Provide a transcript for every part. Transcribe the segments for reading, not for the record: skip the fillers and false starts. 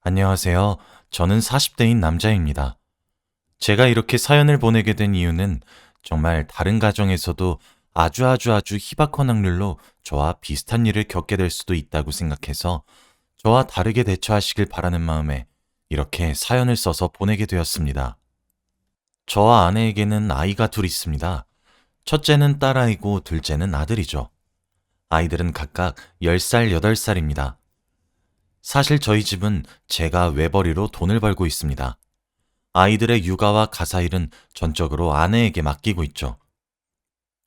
안녕하세요. 저는 40대인 남자입니다. 제가 이렇게 사연을 보내게 된 이유는 정말 다른 가정에서도 아주 희박한 확률로 저와 비슷한 일을 겪게 될 수도 있다고 생각해서 저와 다르게 대처하시길 바라는 마음에 이렇게 사연을 써서 보내게 되었습니다. 저와 아내에게는 아이가 둘 있습니다. 첫째는 딸아이고 둘째는 아들이죠. 아이들은 각각 10살, 8살입니다. 사실 저희 집은 제가 외벌이로 돈을 벌고 있습니다. 아이들의 육아와 가사일은 전적으로 아내에게 맡기고 있죠.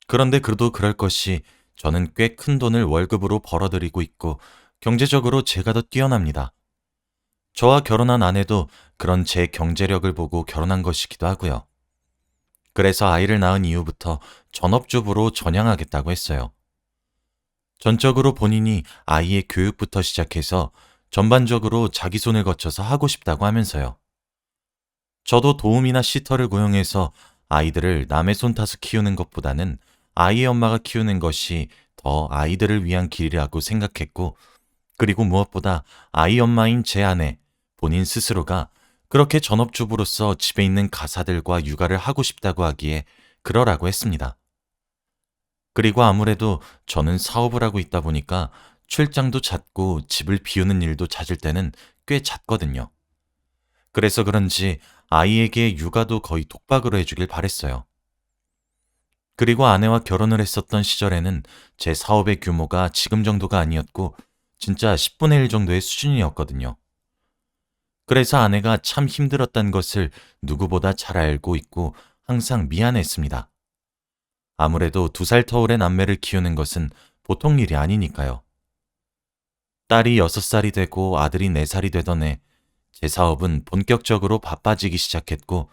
그런데 그래도 그럴 것이 저는 꽤 큰 돈을 월급으로 벌어들이고 있고 경제적으로 제가 더 뛰어납니다. 저와 결혼한 아내도 그런 제 경제력을 보고 결혼한 것이기도 하고요. 그래서 아이를 낳은 이후부터 전업주부로 전향하겠다고 했어요. 전적으로 본인이 아이의 교육부터 시작해서 전반적으로 자기 손을 거쳐서 하고 싶다고 하면서요. 저도 도우미나 시터를 고용해서 아이들을 남의 손 타서 키우는 것보다는 아이의 엄마가 키우는 것이 더 아이들을 위한 길이라고 생각했고, 그리고 무엇보다 아이 엄마인 제 아내, 본인 스스로가 그렇게 전업주부로서 집에 있는 가사들과 육아를 하고 싶다고 하기에 그러라고 했습니다. 그리고 아무래도 저는 사업을 하고 있다 보니까 출장도 잦고 집을 비우는 일도 잦을 때는 꽤 잦거든요. 그래서 그런지 아이에게 육아도 거의 독박으로 해주길 바랬어요. 그리고 아내와 결혼을 했었던 시절에는 제 사업의 규모가 지금 정도가 아니었고 진짜 10분의 1 정도의 수준이었거든요. 그래서 아내가 참 힘들었다는 것을 누구보다 잘 알고 있고 항상 미안했습니다. 아무래도 2살 터울의 남매를 키우는 것은 보통 일이 아니니까요. 딸이 6살이 되고 아들이 4살이 되던 해 제 사업은 본격적으로 바빠지기 시작했고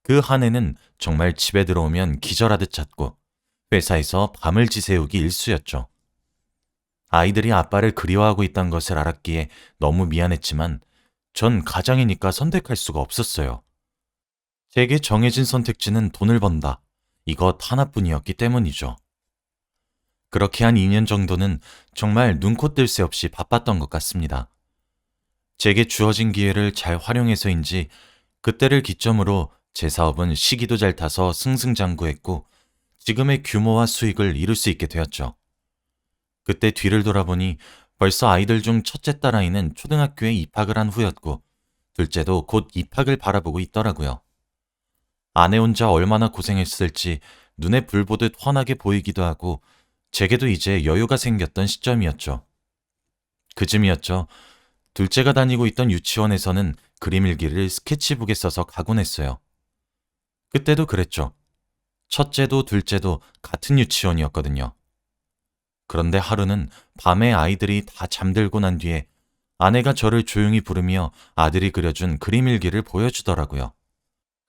그 한 해는 정말 집에 들어오면 기절하듯 잤고 회사에서 밤을 지새우기 일쑤였죠. 아이들이 아빠를 그리워하고 있다는 것을 알았기에 너무 미안했지만 전 가장이니까 선택할 수가 없었어요. 제게 정해진 선택지는 돈을 번다. 이것 하나뿐이었기 때문이죠. 그렇게 한 2년 정도는 정말 눈코 뜰 새 없이 바빴던 것 같습니다. 제게 주어진 기회를 잘 활용해서인지 그때를 기점으로 제 사업은 시기도 잘 타서 승승장구했고 지금의 규모와 수익을 이룰 수 있게 되었죠. 그때 뒤를 돌아보니 벌써 아이들 중 첫째 딸아이는 초등학교에 입학을 한 후였고 둘째도 곧 입학을 바라보고 있더라고요. 아내 혼자 얼마나 고생했을지 눈에 불 보듯 훤하게 보이기도 하고 제게도 이제 여유가 생겼던 시점이었죠. 그쯤이었죠. 둘째가 다니고 있던 유치원에서는 그림 일기를 스케치북에 써서 가곤 했어요. 그때도 그랬죠. 첫째도 둘째도 같은 유치원이었거든요. 그런데 하루는 밤에 아이들이 다 잠들고 난 뒤에 아내가 저를 조용히 부르며 아들이 그려준 그림 일기를 보여주더라고요.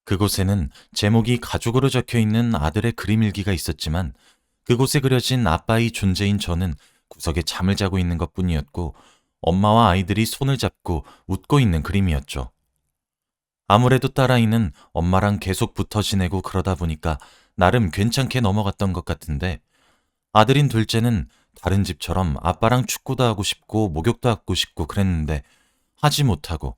그곳에는 제목이 가죽으로 적혀 있는 아들의 그림 일기가 있었지만 그곳에 그려진 아빠의 존재인 저는 구석에 잠을 자고 있는 것뿐이었고 엄마와 아이들이 손을 잡고 웃고 있는 그림이었죠. 아무래도 딸아이는 엄마랑 계속 붙어 지내고 그러다 보니까 나름 괜찮게 넘어갔던 것 같은데 아들인 둘째는 다른 집처럼 아빠랑 축구도 하고 싶고 목욕도 하고 싶고 그랬는데 하지 못하고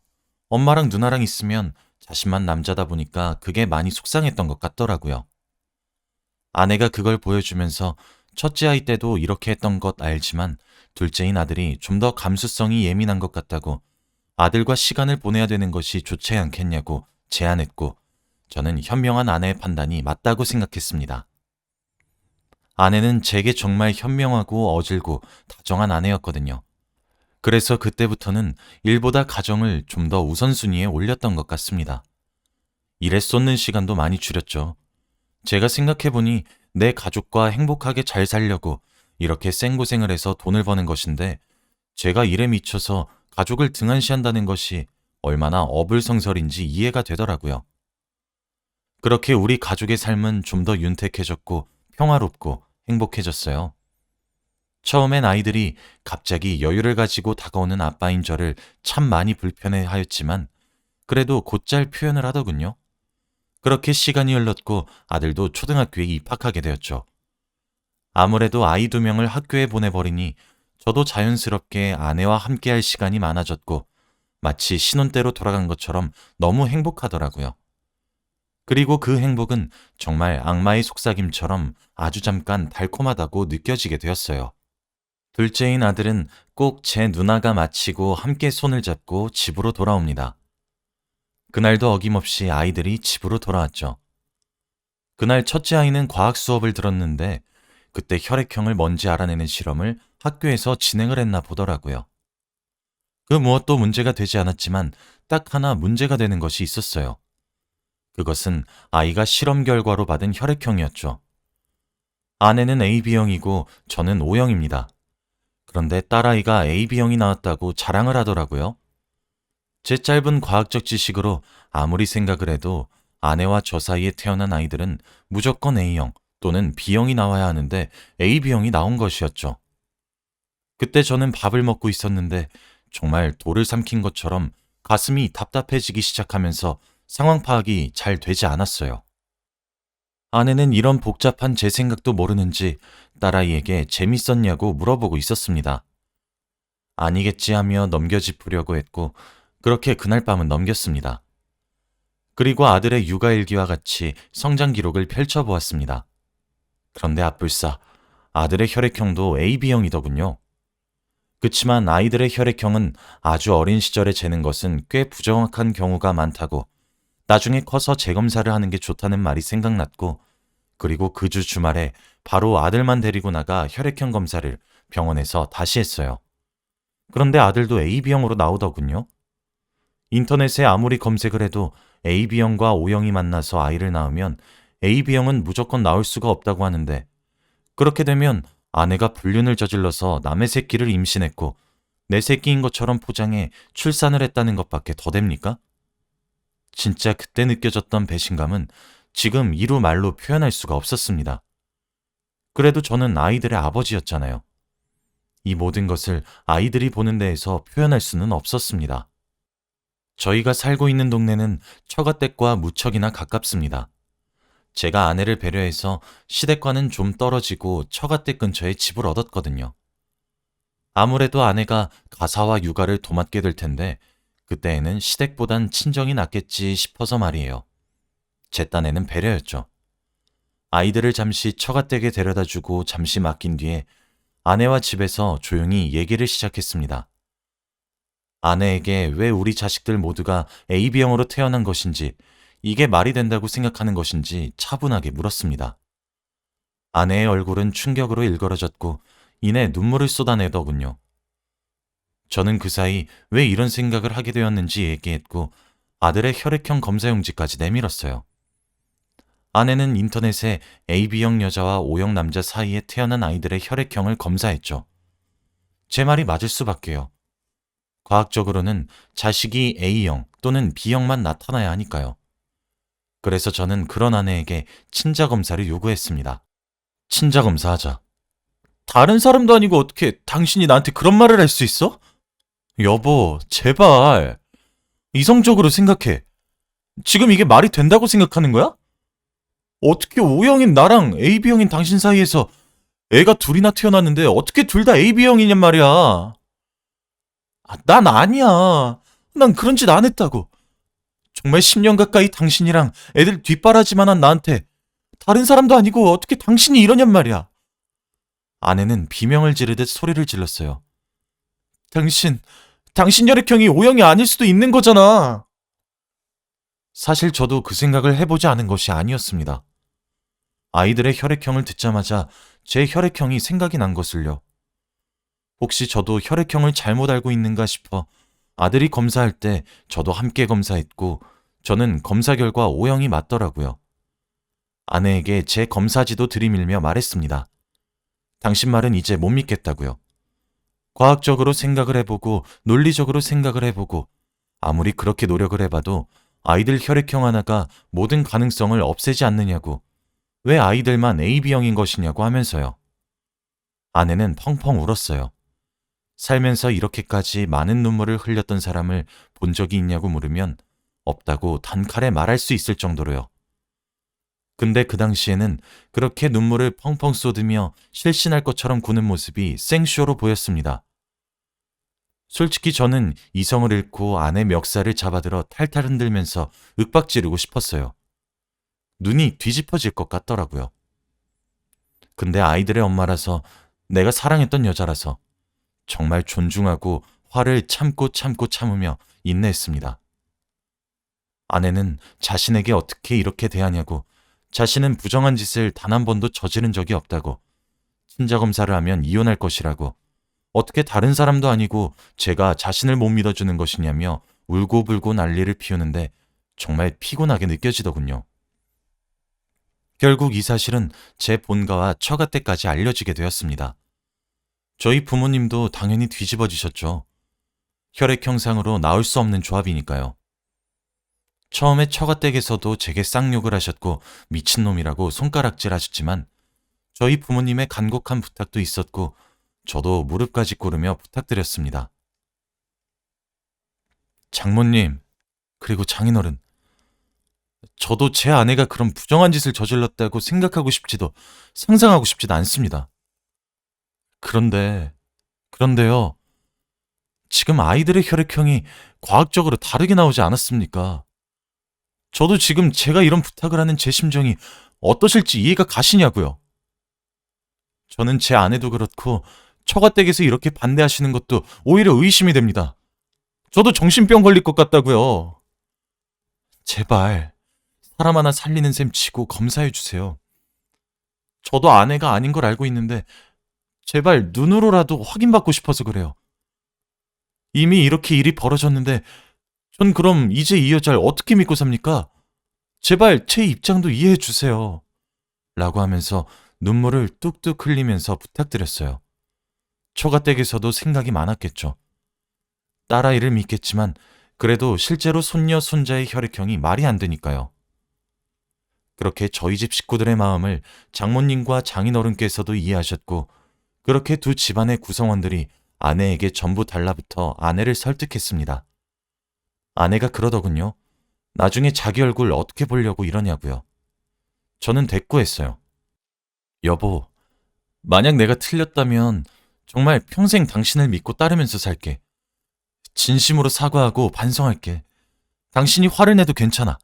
엄마랑 누나랑 있으면 자신만 남자다 보니까 그게 많이 속상했던 것 같더라고요. 아내가 그걸 보여주면서 첫째 아이 때도 이렇게 했던 것 알지만 둘째인 아들이 좀 더 감수성이 예민한 것 같다고 아들과 시간을 보내야 되는 것이 좋지 않겠냐고 제안했고 저는 현명한 아내의 판단이 맞다고 생각했습니다. 아내는 제게 정말 현명하고 어질고 다정한 아내였거든요. 그래서 그때부터는 일보다 가정을 좀 더 우선순위에 올렸던 것 같습니다. 일에 쏟는 시간도 많이 줄였죠. 제가 생각해보니 내 가족과 행복하게 잘 살려고 이렇게 생고생을 해서 돈을 버는 것인데 제가 일에 미쳐서 가족을 등한시한다는 것이 얼마나 어불성설인지 이해가 되더라고요. 그렇게 우리 가족의 삶은 좀 더 윤택해졌고 평화롭고 행복해졌어요. 처음엔 아이들이 갑자기 여유를 가지고 다가오는 아빠인 저를 참 많이 불편해 하였지만 그래도 곧잘 표현을 하더군요. 그렇게 시간이 흘렀고 아들도 초등학교에 입학하게 되었죠. 아무래도 아이 2명을 학교에 보내버리니 저도 자연스럽게 아내와 함께할 시간이 많아졌고 마치 신혼 때로 돌아간 것처럼 너무 행복하더라고요. 그리고 그 행복은 정말 악마의 속삭임처럼 아주 잠깐 달콤하다고 느껴지게 되었어요. 둘째인 아들은 꼭 제 누나가 마치고 함께 손을 잡고 집으로 돌아옵니다. 그날도 어김없이 아이들이 집으로 돌아왔죠. 그날 첫째 아이는 과학 수업을 들었는데 그때 혈액형을 뭔지 알아내는 실험을 학교에서 진행을 했나 보더라고요. 그 무엇도 문제가 되지 않았지만 딱 하나 문제가 되는 것이 있었어요. 그것은 아이가 실험 결과로 받은 혈액형이었죠. 아내는 AB형이고 저는 O형입니다. 그런데 딸아이가 AB형이 나왔다고 자랑을 하더라고요. 제 짧은 과학적 지식으로 아무리 생각을 해도 아내와 저 사이에 태어난 아이들은 무조건 A형 또는 B형이 나와야 하는데 AB형이 나온 것이었죠. 그때 저는 밥을 먹고 있었는데 정말 돌을 삼킨 것처럼 가슴이 답답해지기 시작하면서 상황 파악이 잘 되지 않았어요. 아내는 이런 복잡한 제 생각도 모르는지 딸아이에게 재밌었냐고 물어보고 있었습니다. 아니겠지 하며 넘겨짚으려고 했고 그렇게 그날 밤은 넘겼습니다. 그리고 아들의 육아일기와 같이 성장 기록을 펼쳐보았습니다. 그런데 앞불싸 아들의 혈액형도 AB형이더군요. 그치만 아이들의 혈액형은 아주 어린 시절에 재는 것은 꽤 부정확한 경우가 많다고 나중에 커서 재검사를 하는 게 좋다는 말이 생각났고 그리고 그 주 주말에 바로 아들만 데리고 나가 혈액형 검사를 병원에서 다시 했어요. 그런데 아들도 AB형으로 나오더군요. 인터넷에 아무리 검색을 해도 AB형과 O형이 만나서 아이를 낳으면 AB형은 무조건 나올 수가 없다고 하는데 그렇게 되면 아내가 불륜을 저질러서 남의 새끼를 임신했고 내 새끼인 것처럼 포장해 출산을 했다는 것밖에 더 됩니까? 진짜 그때 느껴졌던 배신감은 지금 이루 말로 표현할 수가 없었습니다. 그래도 저는 아이들의 아버지였잖아요. 이 모든 것을 아이들이 보는 데에서 표현할 수는 없었습니다. 저희가 살고 있는 동네는 처가댁과 무척이나 가깝습니다. 제가 아내를 배려해서 시댁과는 좀 떨어지고 처가댁 근처에 집을 얻었거든요. 아무래도 아내가 가사와 육아를 도맡게 될 텐데 그때에는 시댁보단 친정이 낫겠지 싶어서 말이에요. 제 딴에는 배려였죠. 아이들을 잠시 처가댁에 데려다주고 잠시 맡긴 뒤에 아내와 집에서 조용히 얘기를 시작했습니다. 아내에게 왜 우리 자식들 모두가 AB형으로 태어난 것인지 이게 말이 된다고 생각하는 것인지 차분하게 물었습니다. 아내의 얼굴은 충격으로 일그러졌고 이내 눈물을 쏟아내더군요. 저는 그 사이 왜 이런 생각을 하게 되었는지 얘기했고 아들의 혈액형 검사용지까지 내밀었어요. 아내는 인터넷에 AB형 여자와 O형 남자 사이에 태어난 아이들의 혈액형을 검사했죠. 제 말이 맞을 수밖에요. 과학적으로는 자식이 A형 또는 B형만 나타나야 하니까요. 그래서 저는 그런 아내에게 친자 검사를 요구했습니다. 친자 검사하자. 다른 사람도 아니고 어떻게 당신이 나한테 그런 말을 할 수 있어? 여보, 제발. 이성적으로 생각해. 지금 이게 말이 된다고 생각하는 거야? 어떻게 O형인 나랑 AB형인 당신 사이에서 애가 둘이나 태어났는데 어떻게 둘 다 AB형이냔 말이야. 난 아니야. 난 그런 짓 안 했다고. 정말 10년 가까이 당신이랑 애들 뒷바라지만 한 나한테 다른 사람도 아니고 어떻게 당신이 이러냔 말이야. 아내는 비명을 지르듯 소리를 질렀어요. 당신 혈액형이 O형이 아닐 수도 있는 거잖아. 사실 저도 그 생각을 해보지 않은 것이 아니었습니다. 아이들의 혈액형을 듣자마자 제 혈액형이 생각이 난 것을요. 혹시 저도 혈액형을 잘못 알고 있는가 싶어 아들이 검사할 때 저도 함께 검사했고 저는 검사 결과 O형이 맞더라고요. 아내에게 제 검사지도 들이밀며 말했습니다. 당신 말은 이제 못 믿겠다고요. 과학적으로 생각을 해보고 논리적으로 생각을 해보고 아무리 그렇게 노력을 해봐도 아이들 혈액형 하나가 모든 가능성을 없애지 않느냐고 왜 아이들만 AB형인 것이냐고 하면서요. 아내는 펑펑 울었어요. 살면서 이렇게까지 많은 눈물을 흘렸던 사람을 본 적이 있냐고 물으면 없다고 단칼에 말할 수 있을 정도로요. 근데 그 당시에는 그렇게 눈물을 펑펑 쏟으며 실신할 것처럼 구는 모습이 생쇼로 보였습니다. 솔직히 저는 이성을 잃고 아내 멱살을 잡아들어 탈탈 흔들면서 윽박지르고 싶었어요. 눈이 뒤집어질 것 같더라고요. 근데 아이들의 엄마라서, 내가 사랑했던 여자라서 정말 존중하고 화를 참고 참고 참으며 인내했습니다. 아내는 자신에게 어떻게 이렇게 대하냐고, 자신은 부정한 짓을 단 한 번도 저지른 적이 없다고, 친자검사를 하면 이혼할 것이라고, 어떻게 다른 사람도 아니고 제가 자신을 못 믿어주는 것이냐며 울고불고 난리를 피우는데 정말 피곤하게 느껴지더군요. 결국 이 사실은 제 본가와 처가 때까지 알려지게 되었습니다. 저희 부모님도 당연히 뒤집어지셨죠. 혈액 형상으로 나올 수 없는 조합이니까요. 처음에 처가댁에서도 제게 쌍욕을 하셨고 미친놈이라고 손가락질 하셨지만 저희 부모님의 간곡한 부탁도 있었고 저도 무릎까지 꿇으며 부탁드렸습니다. 장모님, 그리고 장인어른, 저도 제 아내가 그런 부정한 짓을 저질렀다고 생각하고 싶지도 상상하고 싶지도 않습니다. 그런데요, 지금 아이들의 혈액형이 과학적으로 다르게 나오지 않았습니까? 저도 지금 제가 이런 부탁을 하는 제 심정이 어떠실지 이해가 가시냐고요. 저는 제 아내도 그렇고 처가댁에서 이렇게 반대하시는 것도 오히려 의심이 됩니다. 저도 정신병 걸릴 것 같다고요. 제발 사람 하나 살리는 셈 치고 검사해 주세요. 저도 아내가 아닌 걸 알고 있는데 제발 눈으로라도 확인받고 싶어서 그래요. 이미 이렇게 일이 벌어졌는데 전 그럼 이제 이 여자를 어떻게 믿고 삽니까? 제발 제 입장도 이해해 주세요. 라고 하면서 눈물을 뚝뚝 흘리면서 부탁드렸어요. 처가댁에서도 생각이 많았겠죠. 딸아이를 믿겠지만 그래도 실제로 손녀, 손자의 혈액형이 말이 안 되니까요. 그렇게 저희 집 식구들의 마음을 장모님과 장인어른께서도 이해하셨고 그렇게 두 집안의 구성원들이 아내에게 전부 달라붙어 아내를 설득했습니다. 아내가 그러더군요. 나중에 자기 얼굴 어떻게 보려고 이러냐고요. 저는 대꾸했어요. 여보, 만약 내가 틀렸다면 정말 평생 당신을 믿고 따르면서 살게. 진심으로 사과하고 반성할게. 당신이 화를 내도 괜찮아.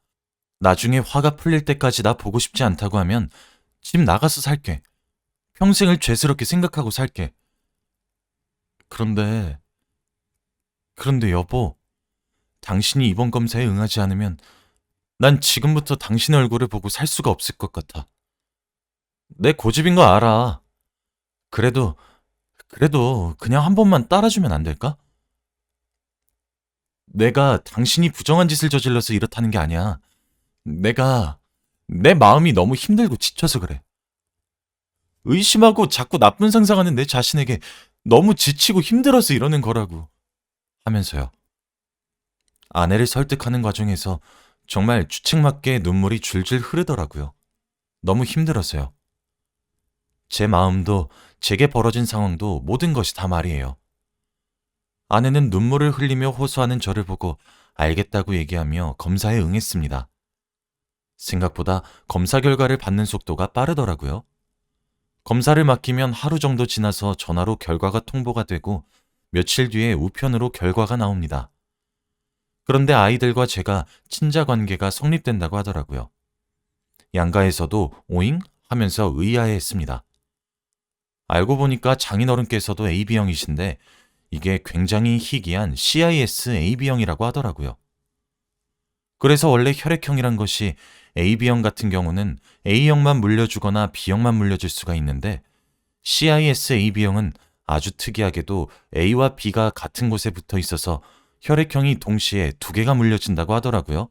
나중에 화가 풀릴 때까지 나 보고 싶지 않다고 하면 집 나가서 살게. 평생을 죄스럽게 생각하고 살게. 그런데 여보, 당신이 이번 검사에 응하지 않으면 난 지금부터 당신의 얼굴을 보고 살 수가 없을 것 같아. 내 고집인 거 알아. 그래도 그냥 한 번만 따라주면 안 될까? 내가 당신이 부정한 짓을 저질러서 이렇다는 게 아니야. 내 마음이 너무 힘들고 지쳐서 그래. 의심하고 자꾸 나쁜 상상하는 내 자신에게 너무 지치고 힘들어서 이러는 거라고. 하면서요. 아내를 설득하는 과정에서 정말 주책맞게 눈물이 줄줄 흐르더라고요. 너무 힘들어서요. 제 마음도 제게 벌어진 상황도 모든 것이 다 말이에요. 아내는 눈물을 흘리며 호소하는 저를 보고 알겠다고 얘기하며 검사에 응했습니다. 생각보다 검사 결과를 받는 속도가 빠르더라고요. 검사를 맡기면 하루 정도 지나서 전화로 결과가 통보가 되고 며칠 뒤에 우편으로 결과가 나옵니다. 그런데 아이들과 제가 친자 관계가 성립된다고 하더라고요. 양가에서도 오잉? 하면서 의아해했습니다. 알고 보니까 장인어른께서도 AB형이신데 이게 굉장히 희귀한 CIS AB형이라고 하더라고요. 그래서 원래 혈액형이란 것이 AB형 같은 경우는 A형만 물려주거나 B형만 물려줄 수가 있는데 CIS AB형은 아주 특이하게도 A와 B가 같은 곳에 붙어 있어서 혈액형이 동시에 두 개가 물려진다고 하더라고요.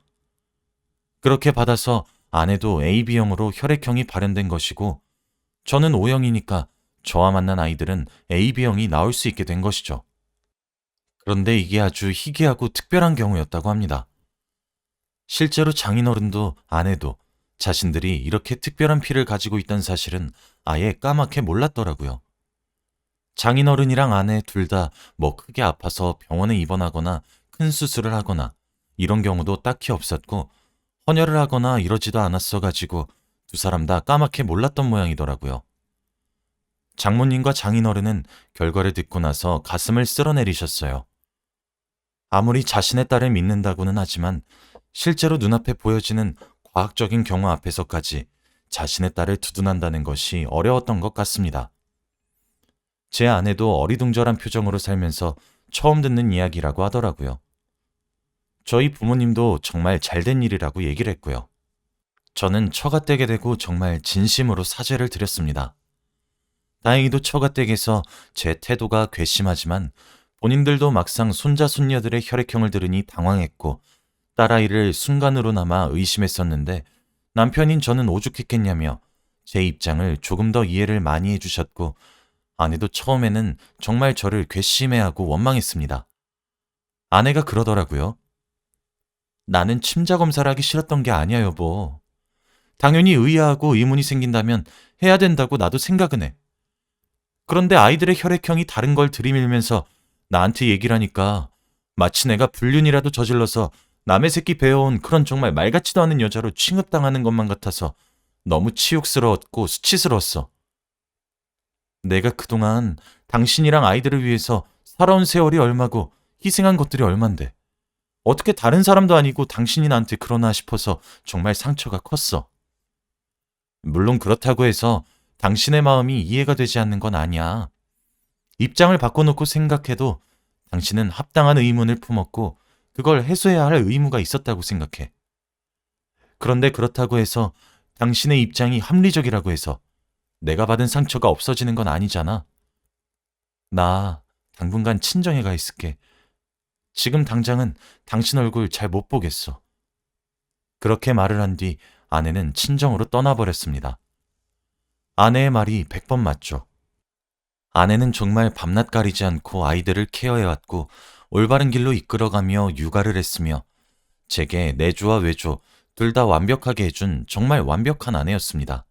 그렇게 받아서 아내도 AB형으로 혈액형이 발현된 것이고 저는 O형이니까 저와 만난 아이들은 AB형이 나올 수 있게 된 것이죠. 그런데 이게 아주 희귀하고 특별한 경우였다고 합니다. 실제로 장인어른도 아내도 자신들이 이렇게 특별한 피를 가지고 있다는 사실은 아예 까맣게 몰랐더라고요. 장인어른이랑 아내 둘 다 뭐 크게 아파서 병원에 입원하거나 큰 수술을 하거나 이런 경우도 딱히 없었고 헌혈을 하거나 이러지도 않았어가지고 두 사람 다 까맣게 몰랐던 모양이더라고요. 장모님과 장인어른은 결과를 듣고 나서 가슴을 쓸어내리셨어요. 아무리 자신의 딸을 믿는다고는 하지만 실제로 눈앞에 보여지는 과학적인 경우 앞에서까지 자신의 딸을 두둔한다는 것이 어려웠던 것 같습니다. 제 아내도 어리둥절한 표정으로 살면서 처음 듣는 이야기라고 하더라고요. 저희 부모님도 정말 잘된 일이라고 얘기를 했고요. 저는 처가 댁에 대고 정말 진심으로 사죄를 드렸습니다. 다행히도 처가 댁에서 제 태도가 괘씸하지만 본인들도 막상 손자 손녀들의 혈액형을 들으니 당황했고 딸아이를 순간으로나마 의심했었는데 남편인 저는 오죽했겠냐며 제 입장을 조금 더 이해를 많이 해주셨고 아내도 처음에는 정말 저를 괘씸해하고 원망했습니다. 아내가 그러더라고요. 나는 침자 검사를 하기 싫었던 게 아니야, 여보. 당연히 의아하고 의문이 생긴다면 해야 된다고 나도 생각은 해. 그런데 아이들의 혈액형이 다른 걸 들이밀면서 나한테 얘기를 하니까 마치 내가 불륜이라도 저질러서 남의 새끼 배워온 그런 정말 말 같지도 않은 여자로 취급당하는 것만 같아서 너무 치욕스러웠고 수치스러웠어. 내가 그동안 당신이랑 아이들을 위해서 살아온 세월이 얼마고 희생한 것들이 얼만데 어떻게 다른 사람도 아니고 당신이 나한테 그러나 싶어서 정말 상처가 컸어. 물론 그렇다고 해서 당신의 마음이 이해가 되지 않는 건 아니야. 입장을 바꿔놓고 생각해도 당신은 합당한 의문을 품었고 그걸 해소해야 할 의무가 있었다고 생각해. 그런데 그렇다고 해서 당신의 입장이 합리적이라고 해서 내가 받은 상처가 없어지는 건 아니잖아. 나 당분간 친정에 가 있을게. 지금 당장은 당신 얼굴 잘 못 보겠어. 그렇게 말을 한 뒤 아내는 친정으로 떠나버렸습니다. 아내의 말이 100번 맞죠. 아내는 정말 밤낮 가리지 않고 아이들을 케어해왔고 올바른 길로 이끌어가며 육아를 했으며 제게 내조와 외조 둘 다 완벽하게 해준 정말 완벽한 아내였습니다.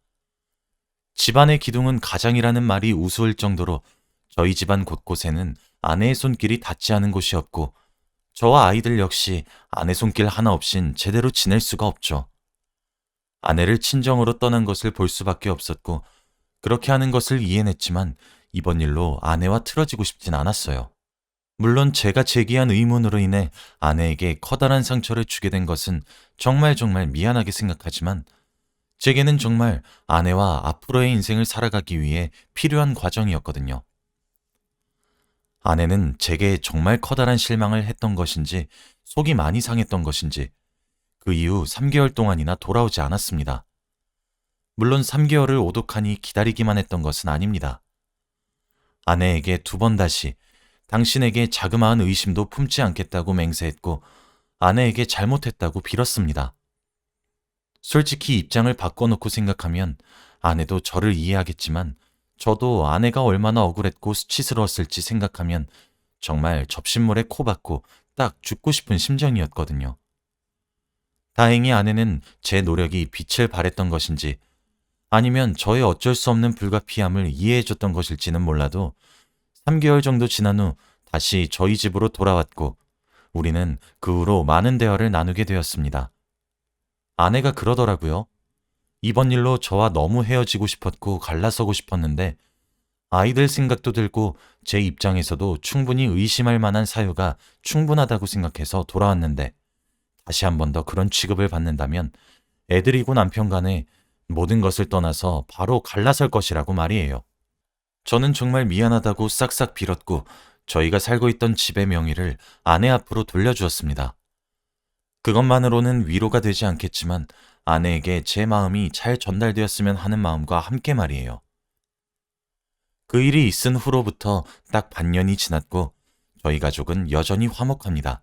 집안의 기둥은 가장이라는 말이 우스울 정도로 저희 집안 곳곳에는 아내의 손길이 닿지 않은 곳이 없고 저와 아이들 역시 아내 손길 하나 없인 제대로 지낼 수가 없죠. 아내를 친정으로 떠난 것을 볼 수밖에 없었고 그렇게 하는 것을 이해했지만 이번 일로 아내와 틀어지고 싶진 않았어요. 물론 제가 제기한 의문으로 인해 아내에게 커다란 상처를 주게 된 것은 정말 미안하게 생각하지만 제게는 정말 아내와 앞으로의 인생을 살아가기 위해 필요한 과정이었거든요. 아내는 제게 정말 커다란 실망을 했던 것인지 속이 많이 상했던 것인지 그 이후 3개월 동안이나 돌아오지 않았습니다. 물론 3개월을 오독하니 기다리기만 했던 것은 아닙니다. 아내에게 2번 다시 당신에게 자그마한 의심도 품지 않겠다고 맹세했고 아내에게 잘못했다고 빌었습니다. 솔직히 입장을 바꿔놓고 생각하면 아내도 저를 이해하겠지만 저도 아내가 얼마나 억울했고 수치스러웠을지 생각하면 정말 접신물에 코 박고 딱 죽고 싶은 심정이었거든요. 다행히 아내는 제 노력이 빛을 발했던 것인지 아니면 저의 어쩔 수 없는 불가피함을 이해해줬던 것일지는 몰라도 3개월 정도 지난 후 다시 저희 집으로 돌아왔고 우리는 그 후로 많은 대화를 나누게 되었습니다. 아내가 그러더라고요. 이번 일로 저와 너무 헤어지고 싶었고 갈라서고 싶었는데 아이들 생각도 들고 제 입장에서도 충분히 의심할 만한 사유가 충분하다고 생각해서 돌아왔는데 다시 한 번 더 그런 취급을 받는다면 애들이고 남편 간에 모든 것을 떠나서 바로 갈라설 것이라고 말이에요. 저는 정말 미안하다고 싹싹 빌었고 저희가 살고 있던 집의 명의를 아내 앞으로 돌려주었습니다. 그것만으로는 위로가 되지 않겠지만 아내에게 제 마음이 잘 전달되었으면 하는 마음과 함께 말이에요. 그 일이 있은 후로부터 딱 반년이 지났고 저희 가족은 여전히 화목합니다.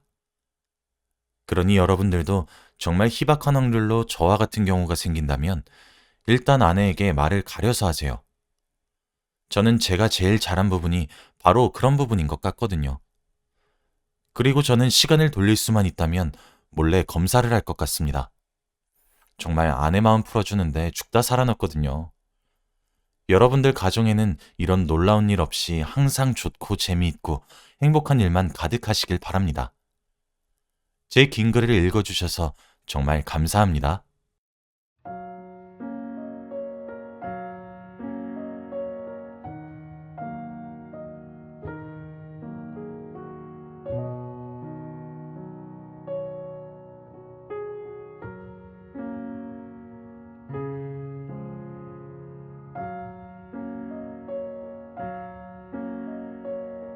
그러니 여러분들도 정말 희박한 확률로 저와 같은 경우가 생긴다면 일단 아내에게 말을 가려서 하세요. 저는 제가 제일 잘한 부분이 바로 그런 부분인 것 같거든요. 그리고 저는 시간을 돌릴 수만 있다면 몰래 검사를 할 것 같습니다. 정말 아내 마음 풀어주는데 죽다 살아났거든요. 여러분들 가정에는 이런 놀라운 일 없이 항상 좋고 재미있고 행복한 일만 가득하시길 바랍니다. 제 긴 글을 읽어주셔서 정말 감사합니다.